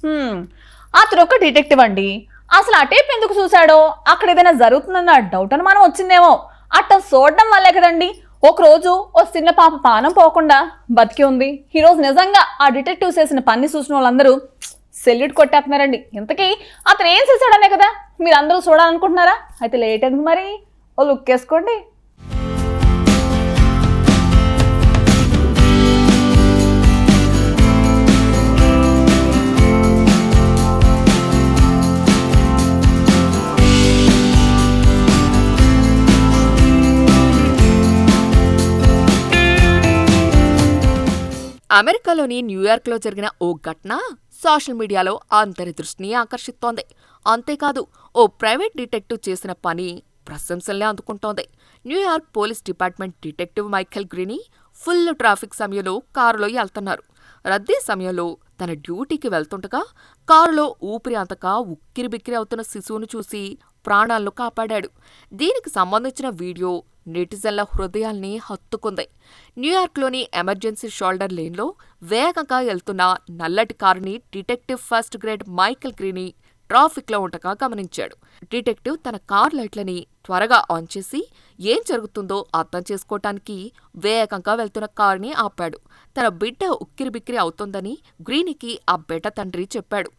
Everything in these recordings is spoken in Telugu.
హ్మ్. అతను ఒక డిటెక్టివ్ అండి. అసలు ఆ టేప్ ఎందుకు చూశాడో, అక్కడ ఏదైనా జరుగుతుందన్న డౌట్ అనుమానం వచ్చిందేమో. అట్ట చూడడం వల్లే కదండి ఒకరోజు ఓ చిన్న పాప పానం పోకుండా బతికి ఉంది. ఈరోజు నిజంగా ఆ డిటెక్టివ్ చేసిన పని చూసిన వాళ్ళందరూ సెల్యూట్ కొట్టేస్తున్నారండి. ఇంతకీ అతను ఏం చేశాడనే కదా మీరు అందరూ చూడాలనుకుంటున్నారా? అయితే లేట్ ఎందుకు మరి, ఓ లుక్ వేసుకోండి. అమెరికాలోని న్యూయార్క్లో జరిగిన ఓ ఘటన సోషల్ మీడియాలో అందరి దృష్టిని ఆకర్షిస్తోంది. అంతేకాదు, ఓ ప్రైవేట్ డిటెక్టివ్ చేసిన పని ప్రశంసల్ని అందుకుంటోంది. New York police department detective Michael Greeney full traffic సమయంలో కారులో వెళ్తున్నారు. రద్దీ సమయంలో తన డ్యూటీకి వెళ్తుండగా కారులో ఊపిరి అందక ఉక్కిరిబిక్కిరి అవుతున్న శిశువును చూసి ప్రాణాలను కాపాడాడు. దీనికి సంబంధించిన వీడియో నెటిజన్ల హృదయాల్ని హత్తుకుంది. న్యూయార్క్లోని ఎమర్జెన్సీ షోల్డర్ లేన్లో వేగంగా వెళ్తున్న నల్లటి కారుని detective first grade Michael greeny ట్రాఫిక్లో ఉండగా గమనించాడు. డిటెక్టివ్ తన కార్ లైట్లని త్వరగా ఆన్ చేసి ఏం జరుగుతుందో అర్థం చేసుకోవటానికి వేగంగా వెళ్తున్న కారుని ఆపాడు. తన బిడ్డ ఉక్కిరిబిక్కిరి అవుతోందని గ్రీనీకి ఆ బిడ్డ తండ్రి చెప్పాడు.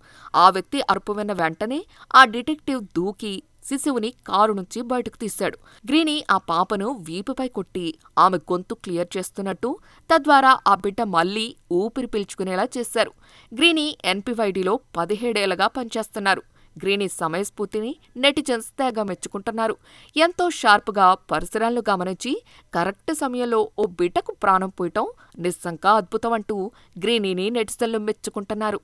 ఆ వ్యక్తి అరుపు విన్న వెంటనే ఆ డిటెక్టివ్ దూకి శిశువుని కారు నుంచి బయటకు తీశాడు. గ్రీనీ ఆ పాపను వీపుపై కొట్టి ఆమె గొంతు క్లియర్ చేస్తున్నట్టు, తద్వారా ఆ బిడ్డ మళ్లీ ఊపిరి పీల్చుకునేలా చేశారు. గ్రీనీ ఎన్పీవైడీలో 17 ఏళ్లుగా పనిచేస్తున్నారు. గ్రీనీ సమయస్ఫూర్తిని నెటిజన్స్ తెగ మెచ్చుకుంటున్నారు. ఎంతో షార్ప్గా పరిసరాలను గమనించి కరెక్ట్ సమయంలో ఓ బిడ్డకు ప్రాణం పోయటం నిజంగా అద్భుతం అంటూ గ్రీనీని నెటిజన్లు మెచ్చుకుంటున్నారు.